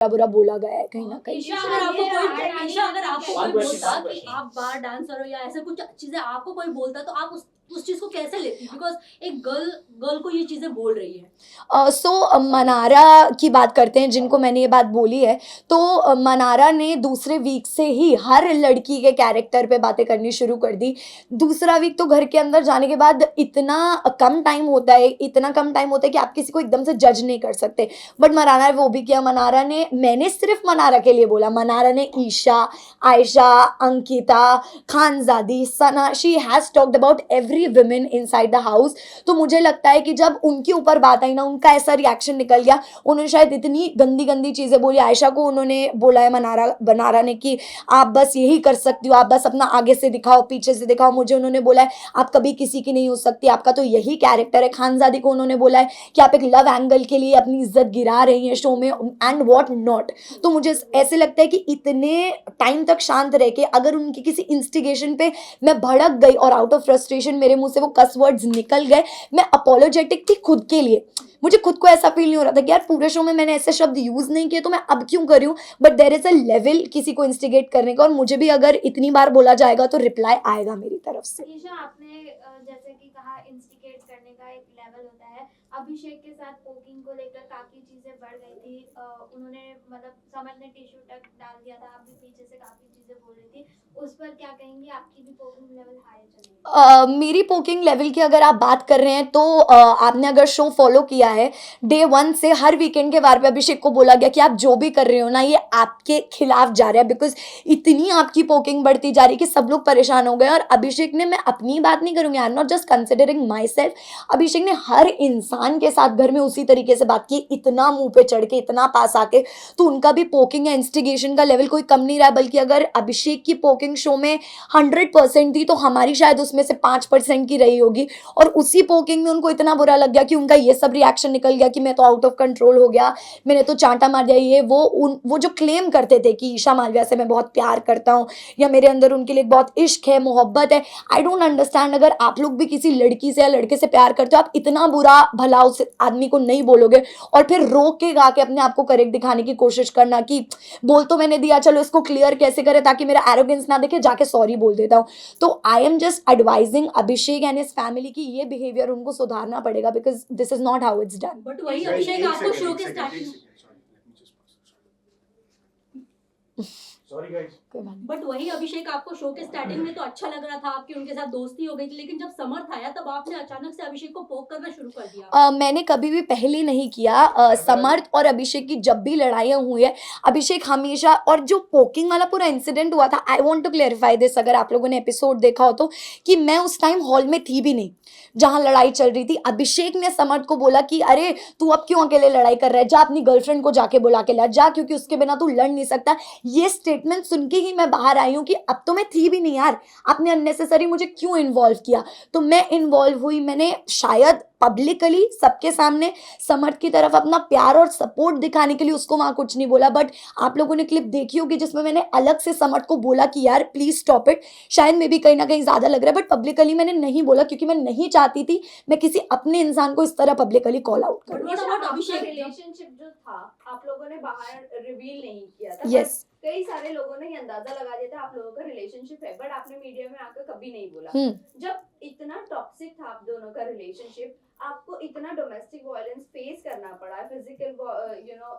बुरा बोला गया है कहीं ना कहीं। ईशा अगर आपको कोई बोलता कि आप बार डांसर हो या ऐसे कुछ चीजें आपको कोई बोलता तो आप उस चीज को कैसे लेती? बिकॉज एक गर्ल को ये चीजें बोल रही है। सो मनारा की बात करते हैं जिनको मैंने ये बात बोली है। तो मनारा ने दूसरे वीक से ही हर लड़की के कैरेक्टर पे बातें करनी शुरू कर दी। दूसरा वीक तो घर के अंदर जाने के बाद इतना कम टाइम होता है, इतना कम टाइम होता है कि आप किसी को एकदम से जज नहीं कर सकते। बट मनारा ने वो भी किया। मनारा ने, मैंने सिर्फ मनारा के लिए बोला, मनारा ने Isha, Ayesha, Ankita, Khanzadi, Sana, she has talked about every women inside the house. तो मुझे लगता है कि जब उनके ऊपर बात आई ना, उनका ऐसा रिएक्शन निकल गया। उन्होंने शायद इतनी गंदी गंदी चीजें बोली। आयशा को उन्होंने बोला है मनारा ने कि आप बस यही कर सकती हो, आप बस अपना आगे से दिखाओ, पीछे से दिखाओ। मुझे उन्होंने बोला है आप कभी किसी की नहीं हो सकती, आपका तो यही कैरेक्टर है। खानजादी को उन्होंने बोला है कि आप एक लव एंगल के लिए अपनी इज्जत गिरा रही हैं शो में एंड व्हाट नॉट। तो मुझे ऐसे लगता है कि इतने टाइम तक शांत रह के अगर उनकी किसी इंस्टिगेशन पे मैं भड़क गई और आउट ऑफ फ्रस्ट्रेशन मेरे मुंह से वो कस वर्ड्स निकल गए, मैं अपोलोजेटिक थी खुद के लिए। मुझे खुद को ऐसा फील नहीं हो रहा था कि यार पूरे शो में मैंने ऐसे शब्द यूज नहीं किए तो मैं अब क्यों कर रही हूँ। But there is a level किसी को इंस्टिगेट करने का, और मुझे भी अगर इतनी बार बोला जाएगा तो रिप्लाई आएगा मेरी तरफ से। ईशा, आपने जैसे कि कहा इंस्टिगेट करने का एक लेवल होता है। अभिषेक के साथ पोकिंग को लेकर काफी चीजें बढ़ गई थी। उन्होंने मतलब समर ने टिश्यू तक डाल दिया था, आप भी पीछे से काफी चीजें बोल रही थी। उस पर क्या कहेंगी? आपकी भी पोकिंग लेवल हाई चली? मेरी पोकिंग लेवल की अगर आप बात कर रहे हैं तो आपने अगर शो फॉलो किया है, डे 1 से हर वीकेंड के बार पे अभिषेक को बोला गया कि आप जो भी कर रहे हो ना ये आपके खिलाफ जा रहा है, बिकॉज इतनी आपकी पोकिंग बढ़ती जा रही है कि सब लोग परेशान हो गए। और अभिषेक ने, मैं अपनी बात नहीं करूंगी, I am not just considering myself, Abhishek ने हर इंसान के साथ घर में उसी तरीके से बात की, इतना मुंह पे चढ़ के, इतना पास आके। तो उनका भी पोकिंग या इंस्टिगेशन का लेवल कोई कम नहीं रहा है। बल्कि अगर अभिषेक की पोकिंग शो में 100% थी तो हमारी शायद उसमें से 5% की रही होगी। और उसी पोकिंग में उनको इतना बुरा लग गया कि उनका ये सब रिएक्शन निकल गया कि मैं तो आउट ऑफ कंट्रोल हो गया, मैंने तो चांटा मार दिया। ये वो जो क्लेम करते थे कि ईशा मालविया से मैं बहुत प्यार करता हूँ या मेरे अंदर उनके लिए बहुत इश्क है, मोहब्बत है, आई डोंट अंडरस्टैंड। अगर आप लोग भी किसी लड़की से या लड़के से प्यार करते हो, आप इतना बुरा भला उस आदमी को नहीं बोलोगे और फिर रोक के गा के अपने आप को करेक्ट दिखाने की कोशिश करना कि बोल तो मैंने दिया, चलो इसको क्लियर कैसे करे ताकि मेरा एरोगेंस ना देखे, जाके सॉरी बोल देता हूँ। तो I am just advising Abhishek and his family की ये बिहेवियर उनको सुधारना पड़ेगा, because this is not how it's done. But वही अभिषेक आपको शो के स्टार्टिंग बट वही अभिषेक आपको शो के स्टार्टिंग में तो अच्छा लग रहा था, आपकी उनके साथ दोस्ती हो गई थी, लेकिन जब समर्थ आया तब आपने अचानक से अभिषेक को पोक करना शुरू कर दिया। मैंने कभी भी पहले नहीं किया। समर्थ और अभिषेक की जब भी लड़ाइयाँ हुई है, अभिषेक हमेशा, और जो पोकिंग वाला पूरा इंसिडेंट हुआ था, I want to clarify this, अगर आप लोगों ने एपिसोड देखा हो तो, कि मैं उस टाइम हॉल में थी भी नहीं जहां लड़ाई चल रही थी। अभिषेक ने समर्थ को बोला कि अरे तू अब क्यों अकेले लड़ाई कर रहा है, जा अपनी गर्लफ्रेंड को जाके बुला के ला, जा, क्योंकि उसके बिना तू लड़ नहीं सकता। ये स्टेटमेंट सुन के ही मैं बाहर आई हूँ कि अब तो मैं थी भी नहीं यार, आपने अननेसेसरी मुझे क्यों इन्वॉल्व किया। तो मैं इन्वॉल्व हुई, मैंने शायद पब्लिकली सबके सामने समर्थ की तरफ अपना प्यार और सपोर्ट दिखाने के लिए उसको वहां कुछ नहीं बोला। बट आप लोगों ने क्लिप देखी होगी जिसमें मैंने अलग से समर्थ को बोला कि यार प्लीज स्टॉप इट, शायद मे भी कहीं ना कहीं ज्यादा लग रहा है, बट पब्लिकली मैंने नहीं बोला क्योंकि मैं नहीं चाहती थी मैं किसी अपने इंसान को इस तरह पब्लिकली कॉल आउट करूं। अभिषेक रिलेशनशिप जो था आप लोगों ने बाहर रिवील नहीं किया था। यस, कई सारे लोगों ने ये अंदाजा लगा दिया था आप लोगों का रिलेशनशिप है, बट आपने मीडिया में आकर कभी नहीं बोला। जब इतना टॉक्सिक था आप दोनों का रिलेशनशिप, आपको इतना डोमेस्टिक वायलेंस फेस करना पड़ा, फिजिकल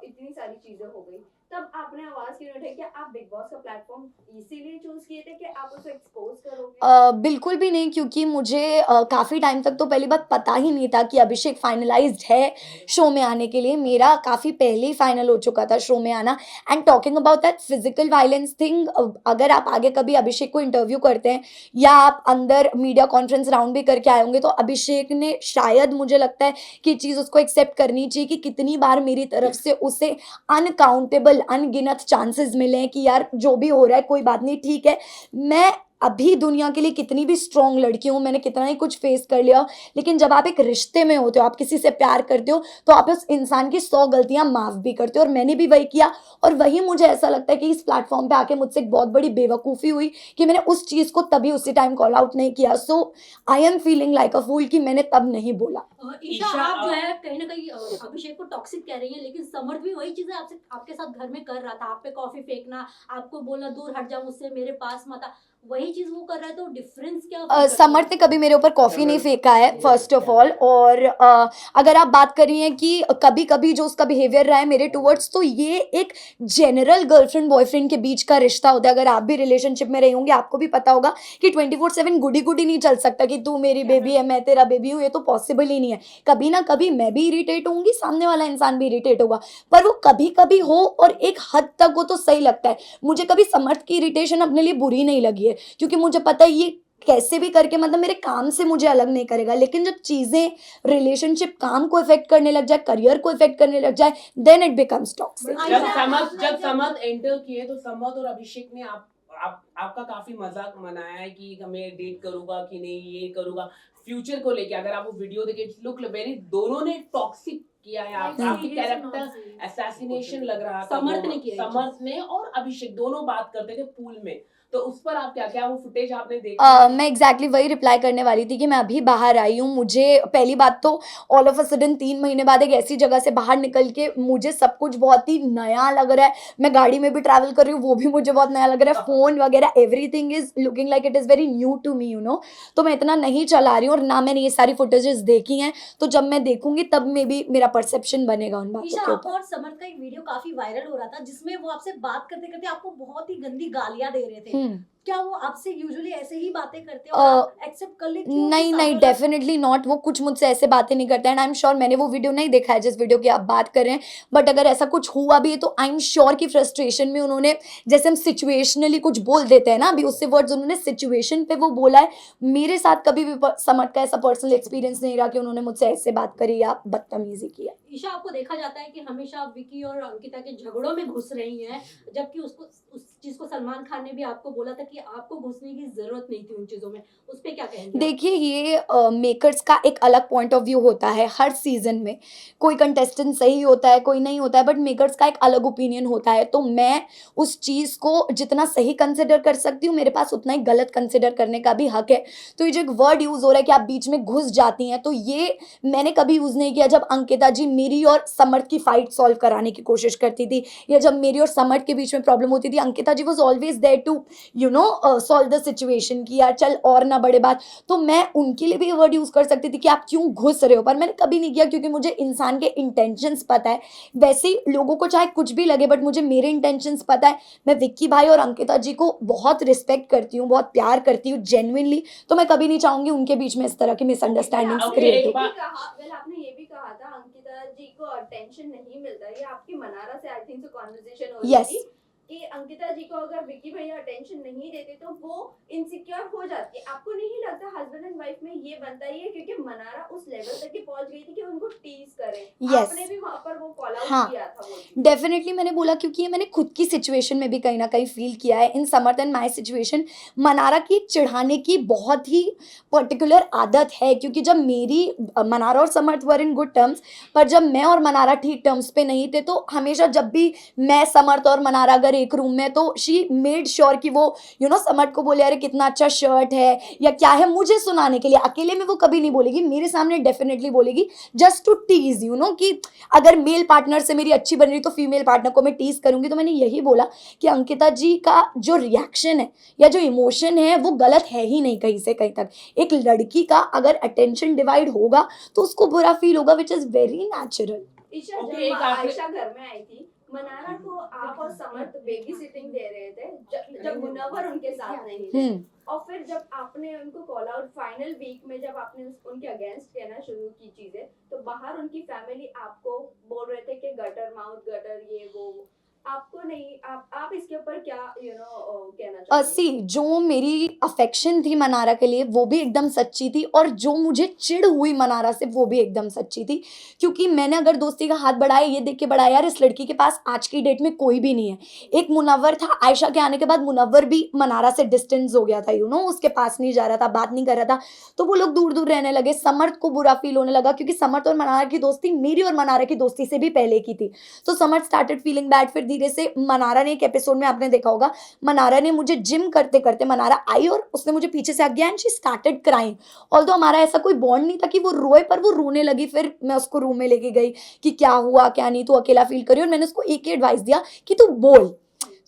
इतनी सारी चीजें हो गई, तब आपने आवाज क्यों उठाई? क्या आप बिग बॉस का प्लेटफॉर्म इसीलिए चूज किए थे कि आप उसको एक्सपोज करोगे? बिल्कुल भी नहीं, क्योंकि मुझे काफ़ी टाइम तक तो पहली बात पता ही नहीं था कि अभिषेक फाइनलाइज्ड है शो में आने के लिए। मेरा काफ़ी पहले ही फाइनल हो चुका था शो में आना। And talking about that physical violence thing, अगर आप आगे कभी अभिषेक को इंटरव्यू करते हैं या आप अंदर मीडिया कॉन्फ्रेंस राउंड भी करके आए होंगे, तो अभिषेक ने शायद, मुझे लगता है कि चीज़ उसको एक्सेप्ट करनी चाहिए कि कितनी बार मेरी तरफ से उसे अनकाउंटेबल, अनगिनत चांसेस मिले हैं कि यार जो भी हो रहा है कोई बात नहीं, ठीक है, मैं अभी दुनिया के लिए कितनी भी स्ट्रॉन्ग लड़की हूँ, मैंने कितना ही कुछ फेस कर लिया, लेकिन जब आप एक रिश्ते में होते हो, आप किसी से प्यार करते हो, तो आप उस इंसान की 100 गलतियां माफ भी करते हो, और मैंने भी वही किया। और वही मुझे ऐसा लगता है कि इस प्लेटफॉर्म पे आके मुझसे एक बहुत बड़ी बेवकूफ़ी हुई कि मैंने उस चीज़ को तभी उसी टाइम कॉल आउट नहीं किया। So I am feeling like a fool कि मैंने तब नहीं बोला। ईशा, आप जो है कहीं ना कहीं अभिषेक को टॉक्सिक कह रही हैं, लेकिन समर्थ भी वही चीजें आपसे आपके साथ घर में कर रहा था। आप पे कॉफी फेंकना, आपको बोलना दूर हट जा मुझसे, मेरे पास मत आ, वही चीज वो कर रहा है। तो डिफरेंस क्या feel करते समर्थ ने हो? कभी मेरे ऊपर कॉफ़ी नहीं फेंका है, फर्स्ट ऑफ ऑल। और अगर आप बात कर रही हैं कि कभी कभी जो उसका बिहेवियर रहा है मेरे टूवर्ड्स, तो ये एक जनरल गर्लफ्रेंड बॉयफ्रेंड के बीच का रिश्ता होता है। अगर आप भी रिलेशनशिप में रही होंगी, आपको भी पता होगा कि 24/7 गुडी गुडी नहीं चल सकता कि तू मेरी बेबी है, मैं तेरा बेबी हूँ, ये तो पॉसिबल ही नहीं है। कभी ना कभी मैं भी इरिटेट होंगी, सामने वाला इंसान भी इरिटेट होगा, पर वो कभी कभी हो और एक हद तक हो तो सही लगता है। मुझे कभी समर्थ की इरिटेशन अपने लिए बुरी नहीं लगी है, क्योंकि मुझे पता है ये कैसे भी करके मतलब मेरे काम से मुझे अलग नहीं करेगा। लेकिन जब चीजें रिलेशनशिप काम को इफेक्ट करने लग जाए, करियर को इफेक्ट करने लग जाए, देन इट बिकम्स टॉक्सिक। जब समर्थ एंटर किए तो समर्थ और अभिषेक ने आपका काफी मजाक बनाया है कि मैं डेट करूंगा कि नहीं, ये करूंगा फ्यूचर को लेके। अगर आप वो वीडियो देखे, लुक वेरी, दोनों ने टॉक्सिक किया है आपकी कैरेक्टर असैसिनेशन लग रहा था। समर्थ ने किया, समर्थ ने और अभिषेक दोनों बात करते थे पूल में, तो उस पर आप क्या वो फुटेज आपने देखा? मैं एग्जैक्टली वही रिप्लाई करने वाली थी कि मैं अभी बाहर आई हूँ। मुझे पहली बात तो ऑल ऑफ अ सडन 3 महीने बाद एक ऐसी जगह से बाहर निकल के मुझे सब कुछ बहुत ही नया लग रहा है। मैं गाड़ी में भी ट्रैवल कर रही हूँ, वो भी मुझे बहुत नया लग रहा है। फ़ोन वगैरह everything is looking like it is very new to me, you know. तो मैं इतना नहीं चला रही हूँ, और ना मैंने ये सारी फुटेजेस देखी हैं। तो जब मैं देखूंगी तब में भी मेरा परसेप्शन बनेगा उन बातों ईशा, के आपको ऊपर। और समर्थ का एक वीडियो काफी वायरल हो रहा था, जिसमें वो आपसे बात करते करते आपको बहुत ही गंदी गालियां दे रहे थे। क्या वो आपसे यूजुअली ऐसे ही बातें करते हैं और आप एक्सेप्ट कर लेती हो? नहीं नहीं, डेफिनेटली नॉट। वो कुछ मुझसे ऐसे बातें नहीं करते, एंड आई एम श्योर मैंने वो वीडियो नहीं देखा है जिस वीडियो की आप बात कर रहे हैं। बट अगर ऐसा कुछ हुआ भी है तो आई एम श्योर कि फ्रस्ट्रेशन में उन्होंने, जैसे हम सिचुएशनली कुछ बोल देते हैं ना, अभी उससे वर्ड्स उन्होंने सिचुएशन पे वो बोला है। मेरे साथ कभी भी समर्थ का ऐसा पर्सनल एक्सपीरियंस नहीं रहा कि उन्होंने मुझसे ऐसे बात करी या बदतमीजी की है। ईशा, आपको देखा जाता है कि हमेशा आप विकी और अंकिता के झगड़ों में घुस रही हैं, जबकि उसको उस चीज को सलमान खान ने भी आपको बोला था कि आपको घुसने की जरूरत नहीं थी उन चीजों में। उस पे क्या कहेंगे आप? देखिए, ये मेकर्स का एक अलग पॉइंट ऑफ व्यू होता है हर सीजन में। कोई कंटेस्टेंट सही होता है, कोई नहीं होता है, बट मेकर्स का एक अलग ओपिनियन होता है। तो मैं उस चीज़ को जितना सही कंसिडर कर सकती हूँ, मेरे पास उतना ही गलत कंसिडर करने का भी हक है। तो ये जो एक वर्ड यूज़ हो रहा है कि आप बीच में घुस जाती हैं, तो ये मैंने कभी यूज़ नहीं किया। जब अंकिता जी मेरी और समर्थ की फाइट सॉल्व कराने की कोशिश करती थी, या जब मेरी और समर्थ के बीच में प्रॉब्लम होती थी, Ankita ji was always there to solve the situation कि यार चल और ना बड़े बात। तो मैं उनके लिए भी ये वर्ड यूज़ कर सकती थी कि आप क्यों घुस रहे हो, पर मैंने कभी नहीं किया, क्योंकि मुझे इंसान के इंटेंशंस पता है। वैसे ही लोगों को चाहे कुछ भी लगे, बट मुझे मेरे इंटेंशंस पता है। मैं विक्की भाई और अंकिता जी को बहुत रिस्पेक्ट करती हूँ, बहुत प्यार करती हूँ जेन्युइनली। तो मैं कभी नहीं चाहूंगी उनके बीच में इस तरह की मिसअंडरस्टैंडिंग्स Okay, क्रिएट हो। आपने ये भी कहा था अंकिता जी को अटेंशन नहीं मिलता। ये आपकी मनारा से आई थिंक कॉन्वर्सेशन हो रही Yes. थी कि अंकिता जी को अगर विक्की भैया अटेंशन नहीं देते तो वो इनसिक्योर हो जाती है। आपको नहीं लगता हस्बैंड एंड वाइफ में ये बनता ही है, क्योंकि मनारा उस लेवल तक ही पहुंच गई थी कि उनको टीज करें। Yes. आपने भी वहां पर वो कॉल आउट हाँ, किया था वो चीज़। डेफिनेटली मैंने बोला, क्योंकि ये मैंने खुद की सिचुएशन में भी कहीं ना कहीं फील किया है। इन समर्थ एंड माई सिचुएशन, मनारा की चिढ़ाने की बहुत ही पर्टिकुलर आदत है, क्योंकि जब मेरी मनारा और समर्थ वर इन गुड टर्म्स, पर जब मैं और मनारा ठीक टर्म्स पे नहीं थे, तो हमेशा जब भी मैं, समर्थ और मनारा अगर एक रूम में, तो शी मेड श्योर कि वो समर्थ को बोले अरे कितना अच्छा शर्ट है या क्या है, मुझे सुनाने के लिए। अकेले में वो कभी नहीं बोलेगी, मेरे सामने डेफिनेटली बोलेगी, जस्ट टू टीज कि अगर मेल पार्टनर से मेरी अच्छी बन रही तो फीमेल पार्टनर को मैं टीज करूंगी। तो मैंने यही बोला कि अंकिता जी का जो रिएक्शन है या जो इमोशन है वो गलत है ही नहीं कहीं से कहीं तक। एक लड़की का अगर अटेंशन डिवाइड होगा तो उसको बुरा फील होगा, which is very natural. Isha, Okay, जब आयशा घर में आई थी, मनारा को आप और समर्थ बेबी सिटिंग दे रहे थे जब मुनव्वर उनके साथ नहीं थे। और फिर जब आपने उनको कॉल आउट फाइनल वीक में, जब आपने उनके अगेंस्ट कहना शुरू की चीजें, तो बाहर उनकी फैमिली आपको बोल रहे थे कि गटर माउथ, गटर ये वो। आपको नहीं, आप इसके ऊपर क्या कहना चाहोगे? सी जो मेरी अफेक्शन थी मनारा के लिए वो भी एकदम सच्ची थी, और जो मुझे चिढ़ हुई मनारा से वो भी एकदम सच्ची थी, क्योंकि मैंने अगर दोस्ती का हाथ बढ़ाया ये देख के बढ़ाया यार इस लड़की के पास आज की डेट में कोई भी नहीं है। एक मुनव्वर था, आयशा के आने के बाद मुनव्वर भी मनारा से डिस्टेंस हो गया था, उसके पास नहीं जा रहा था, बात नहीं कर रहा था, तो वो लोग दूर दूर रहने लगे। समर्थ को बुरा फील होने लगा, क्योंकि समर्थ और मनारा की दोस्ती मेरी और मनारा की दोस्ती से भी पहले की थी, तो समर्थ स्टार्टेड फीलिंग बैड। फिर धीरे से मनारा ने एक एपिसोड में आपने देखा होगा, मनारा ने मुझे जिम करते करते मनारा आई और उसने मुझे पीछे से गया and she started crying. Although हमारा ऐसा कोई बॉन्ड नहीं था कि वो रोए, पर वो रोने लगी। फिर मैं उसको रूम में लेके गई कि क्या हुआ क्या नहीं, तू अकेला फील करी, और मैंने उसको एक ही एडवाइस दिया कि तू बोल,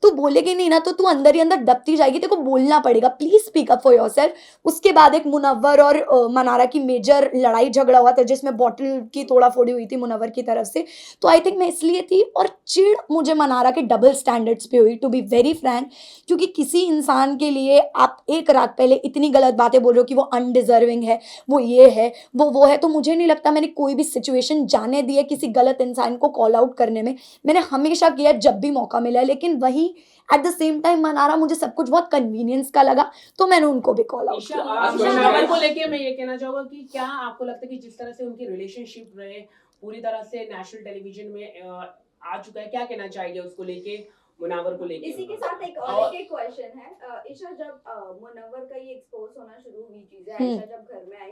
तू बोलेगी नहीं ना तो तू अंदर ही अंदर दबती जाएगी, तेरे को बोलना पड़ेगा, please speak up for yourself. उसके बाद एक मुनव्वर और मनारा की मेजर लड़ाई झगड़ा हुआ था, जिसमें बॉटल की तोड़ा फोड़ी हुई थी मुनव्वर की तरफ से, तो आई थिंक मैं इसलिए थी। और चिढ़ मुझे मनारा के डबल स्टैंडर्ड्स पे हुई, टू बी वेरी फ्रैंक, क्योंकि किसी इंसान के लिए आप एक रात पहले इतनी गलत बातें बोल रहे हो कि वो अनडिजर्विंग है, वो ये है वो है, तो मुझे नहीं लगता मैंने कोई भी सिचुएशन जाने दी है किसी गलत इंसान को कॉल आउट करने में। मैंने हमेशा किया जब भी मौका मिला, लेकिन वहीं at the same time Mannara मुझे सब कुछ बहुत कन्वीनियंस का लगा, तो मैंने उनको भी कॉल आउट ईशा, किया। मुनव्वर को लेके मैं ये कहना चाहूंगा कि क्या आपको लगता है कि जिस तरह से उनकी रिलेशनशिप रहे पूरी तरह से नेशनल टेलीविजन में आ चुका है, क्या कहना चाहिए उसको लेके, मुनव्वर को लेके? इसी के साथ एक क्वेश्चन है, ईशा, जब मुनव्वर का ये एक्सपोज होना शुरू हुई चीजें, आयशा जब घर में आई,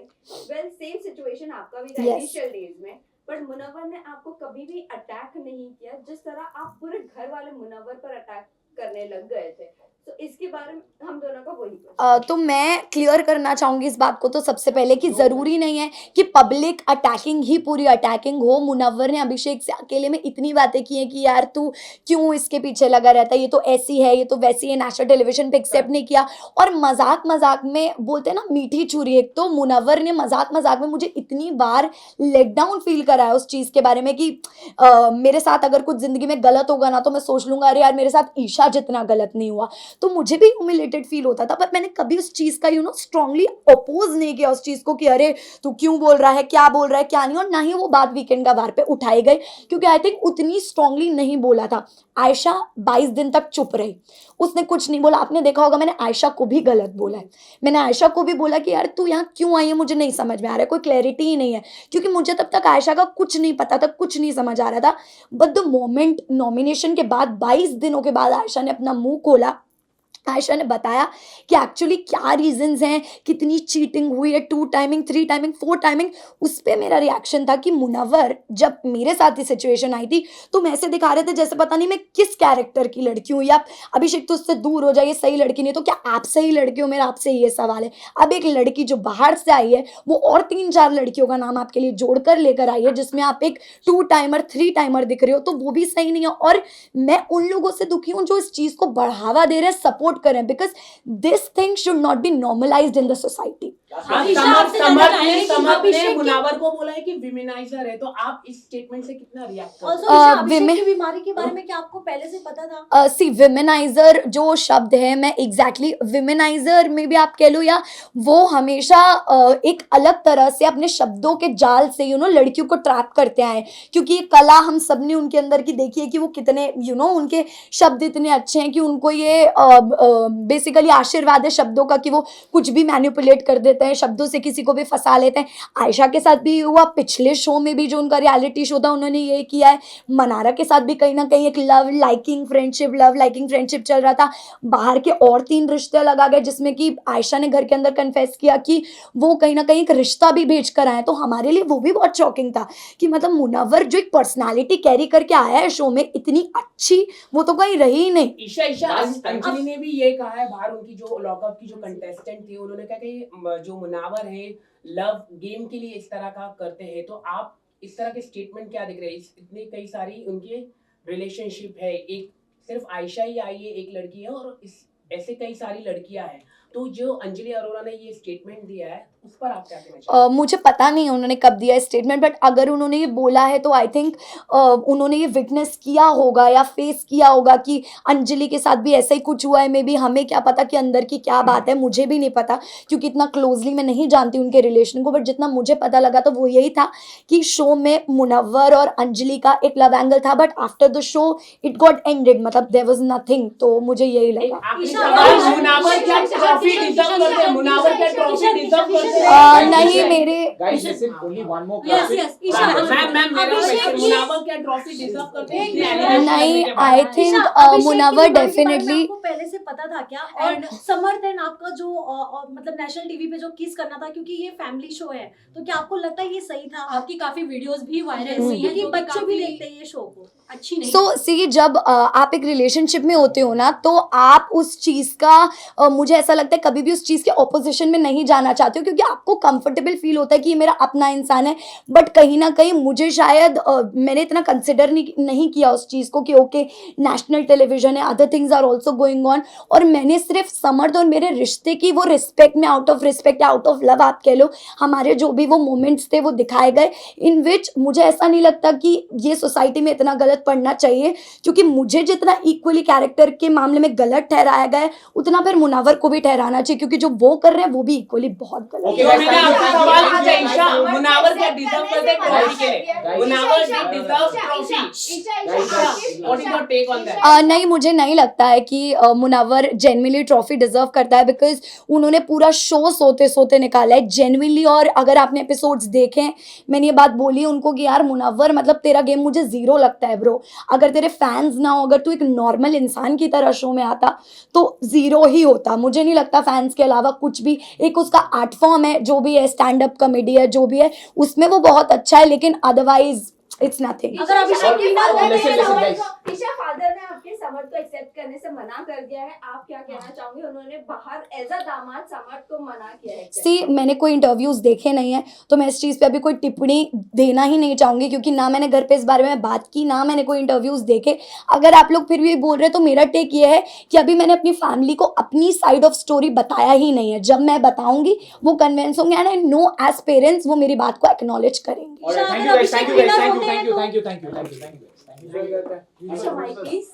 वेल सेम सिचुएशन आपका भी था Yes. इनिशियल डेज में, पर मुनव्वर ने आपको कभी भी अटैक नहीं किया जिस तरह आप पूरे घर वाले मुनव्वर पर अटैक करने लग गए थे, तो इसके बारे में हम दोनों का वही question तो मैं क्लियर करना चाहूंगी इस बात को, तो सबसे पहले कि ज़रूरी नहीं है कि पब्लिक अटैकिंग ही पूरी अटैकिंग हो। मुनव्वर ने अभिषेक से अकेले में इतनी बातें की हैं कि यार तू क्यों इसके पीछे लगा रहता है, ये तो ऐसी है, ये तो वैसी है, नेशनल टेलीविजन पे एक्सेप्ट नहीं किया। और मजाक मजाक में बोलते हैं ना मीठी छुरी, एक तो मुनव्वर ने मजाक मजाक में मुझे इतनी बार लेट डाउन फील कराया उस चीज़ के बारे में कि मेरे साथ अगर कुछ ज़िंदगी में गलत होगा ना तो मैं सोच लूँगा अरे यार मेरे साथ ईशा जितना गलत नहीं हुआ, तो मुझे भी ह्यूमिलेटेड फील होता था। पर मैंने कभी उस चीज़ का स्ट्रांगली अपोज नहीं किया उस चीज़ को कि अरे तू क्यों बोल रहा है, क्या बोल रहा है क्या नहीं, और ना ही वो बात वीकेंड का वार पे उठाई गई, क्योंकि आई थिंक उतनी स्ट्रांगली नहीं बोला था। आयशा 22 दिन तक चुप रही, उसने कुछ नहीं बोला। आपने देखा होगा मैंने आयशा को भी गलत बोला है, मैंने आयशा को भी बोला कि यार तू यहाँ क्यों आई है मुझे नहीं समझ में आ रहा है, कोई क्लैरिटी ही नहीं है, क्योंकि मुझे तब तक आयशा का कुछ नहीं पता था, कुछ नहीं समझ आ रहा था। बट द मोमेंट नॉमिनेशन के बाद 22 दिनों के बाद आयशा ने अपना मुंह खोला, आयशा ने बताया कि एक्चुअली क्या रीजंस हैं, कितनी चीटिंग हुई है, 2 टाइमिंग 3 टाइमिंग 4 टाइमिंग। उस पर मेरा रिएक्शन था कि मुनव्वर जब मेरे साथ ही सिचुएशन आई थी तो मैं ऐसे दिखा रहे थे जैसे पता नहीं मैं किस कैरेक्टर की लड़की हूँ, या अभिषेक तो उससे दूर हो जाइए, सही लड़की नहीं, तो क्या आप सही लड़की हो, मेरा आपसे ये सवाल है। अब एक लड़की जो बाहर से आई है वो और 3-4 लड़कियों का नाम आपके लिए जोड़कर लेकर आई है, जिसमें आप एक 2 टाइमर 3 टाइमर दिख रहे हो, तो वो भी सही नहीं है। और मैं उन लोगों से दुखी हूँ जो इस चीज़ को बढ़ावा दे रहे हैं, सपोर्ट करें, because this thing should not be normalised in the society. हाँ, ईशा, समर्थ आपसे जानना चाहेंगे कि समर्थ ने अभिषेक के- मुनव्वर को बोला है कि विमेनाइजर है, तो आप इस स्टेटमेंट से कितना रिएक्ट Also, करते ईशा, अभिषेक women- की बीमारी के बारे में क्या आपको पहले से पता था? सी विमेनाइजर जो शब्द है, मैं एग्जैक्टली विमेनाइजर में भी आप कह लो, या वो हमेशा एक अलग तरह से अपने शब्दों के जाल से लड़कियों को ट्रैप करते आए, क्योंकि ये कला हम सब ने उनके अंदर की देखी है कि वो कितने उनके शब्द इतने अच्छे हैं कि उनको ये बेसिकली आशीर्वाद है शब्दों का, कि वो कुछ भी मैनिपुलेट कर देते हैं, शब्दों से किसी को भी फंसा लेते हैं। आयशा के साथ भी हुआ, पिछले शो में भी जो उनका रियलिटी शो था उन्होंने ये किया है। मनारा के साथ भी कहीं ना कहीं एक लव लाइकिंग फ्रेंडशिप चल रहा था। बाहर के और 3 रिश्ते लगा गए, जिसमें कि आयशा ने घर के अंदर कन्फेस किया कि वो कहीं ना कहीं एक रिश्ता भी भेज कर आए, तो हमारे लिए वो भी बहुत शॉकिंग था कि मतलब मुनव्वर जो एक पर्सनालिटी कैरी करके आया है शो में इतनी अच्छी, वो तो कहीं रही ही नहीं। ईशा अंजलि ने भी ये कहा है, बाहर उनकी जो लॉकअप की जो कंटेस्टेंट थी उन्होंने कहा कि जो मुनव्वर है लव गेम के लिए इस तरह का करते हैं, तो आप इस तरह के स्टेटमेंट क्या दिख रहे हैं? इतनी कई सारी उनके रिलेशनशिप है, एक सिर्फ आयशा ही आई है, एक लड़की है, और ऐसे कई सारी लड़कियां हैं, तो जो अंजलि अरोरा ने ये स्टेटमेंट दिया है उस पर आप क्या कहना चाहेंगे? मुझे पता नहीं है उन्होंने कब दिया स्टेटमेंट, बट अगर उन्होंने ये बोला है तो आई थिंक उन्होंने ये विटनेस किया होगा या फेस किया होगा कि अंजलि के साथ भी ऐसा ही कुछ हुआ है। मे बी हमें क्या पता कि अंदर की क्या बात है, मुझे भी नहीं पता क्योंकि इतना क्लोजली मैं नहीं जानती उनके रिलेशन को, बट जितना मुझे पता लगा तो वो यही था कि शो में मुनव्वर और अंजलि का एक लव एंगल था, but after the show it got ended, मतलब देयर वाज नथिंग। तो मुझे यही लगा। आखिरी ईशा, सवाल, ईशा, मुनावर क्या ईशा, ट्रॉफी ईशा, डिजर्व ईशा, करते हैं? मुनावर क्या ईशा, ट्रॉफी ईशा, डिजर्व ईशा, करते ईशा, हैं? नहीं मेरे Guys, listen, only one more Yes, class. yes, Isha, ma'am मेरा अभिषेक क्वेश्चन, ये- मुनावर क्या ट्रॉफी डिजर्व करते हैं? एक इतने मिनट। animation नहीं, करने के बाद? I think, ईशा, अभिषेक की मुनव्वर बीमारी के बारे में definitely- आपको पहले से पता था क्या? और समर्थ एंड आपका जो मतलब नेशनल टीवी पे जो किस करना था, क्योंकि ये फैमिली शो है, तो क्या आपको लगता है ये सही था? आपकी काफी वीडियोस भी वायरल हम्म। हुई हैं क्योंकि जो कि बच्चे भी काफी देखते हैं ये शो को। अच्छी नहीं। सो सी जब आप एक रिलेशनशिप में होते हो ना तो आप उस चीज़ का मुझे ऐसा लगता है कभी भी उस चीज़ के ऑपोजिशन में नहीं जाना चाहते हो, क्योंकि आपको कंफर्टेबल फील होता है कि ये मेरा अपना इंसान है। बट कहीं ना कहीं मुझे शायद मैंने इतना कंसिडर नहीं किया उस चीज़ को कि ओके नेशनल टेलीविजन है, other things are also going on, और मैंने सिर्फ समर्थ और मेरे रिश्ते की वो रिस्पेक्ट में, आउट ऑफ रिस्पेक्ट या आउट ऑफ लव आप कह लो, हमारे जो भी वो मोमेंट्स थे वो दिखाए गए, इन विच मुझे ऐसा नहीं लगता कि ये सोसाइटी में इतना गलत पड़ना चाहिए, क्योंकि मुझे जितना इक्वली कैरेक्टर के मामले में गलत ठहराया गया है उतना फिर मुनावर को भी ठहराना चाहिए, क्योंकि जो वो कर रहे हैं वो भी इक्वली बहुत गलत Okay, है। तो मैंने आपसे guys, सवाल thank पूछा, you. ईशा, मुनावर क्या डिजर्व करते हैं ट्रॉफी के लिए? Guys, Munawar Isha, deserve Isha, trophy. Guys, what is your take on that? नहीं, मुझे नहीं लगता है कि मुनव्वर जेन्युइनली ट्रॉफी डिजर्व करता है, बिकॉज उन्होंने पूरा शो सोते सोते निकाला है जेन्युइनली। और अगर आपने एपिसोड्स देखे, मैंने ये बात बोली उनको कि यार मुनव्वर, मतलब तेरा गेम मुझे जीरो लगता है ब्रो, अगर तेरे फैंस ना हो, अगर तू एक नॉर्मल इंसान की तरह शो में आता तो जीरो ही होता। मुझे नहीं लगता फैंस के अलावा कुछ भी, एक उसका आर्ट फॉर्म है जो भी है, स्टैंड अप कॉमेडी है जो भी है, उसमें वो बहुत अच्छा है, लेकिन अदरवाइज इट्स नथिंग। अगर अभिषेक और- की बात और करें listen, तो- listen, guys. ईशा फादर ने आपके समर्थ को एक्सेप्ट करने से मना कर दिया है, आप क्या कहना चाहोगे? उन्होंने बाहर एज अ दामाद समर्थ को मना किया है accept सी मैंने कोई इंटरव्यूज देखे नहीं है तो मैं इस चीज़ पे अभी कोई टिप्पणी देना ही नहीं चाहूँगी, क्योंकि ना मैंने घर पे इस बारे में बात की, ना मैंने कोई इंटरव्यूज देखे। अगर आप लोग फिर भी बोल रहे हैं तो मेरा टेक ये है कि अभी मैंने अपनी फैमिली को अपनी साइड ऑफ स्टोरी बताया ही नहीं है। जब मैं बताऊंगी वो कन्विंस होंगे, and I know as parents वो मेरी बात को एक्नॉलेज करेंगे। All right, thank you guys, thank you guys, thank you, thank you, thank you, thank you, thank you, thank you, guys, thank you. Isha, mic please.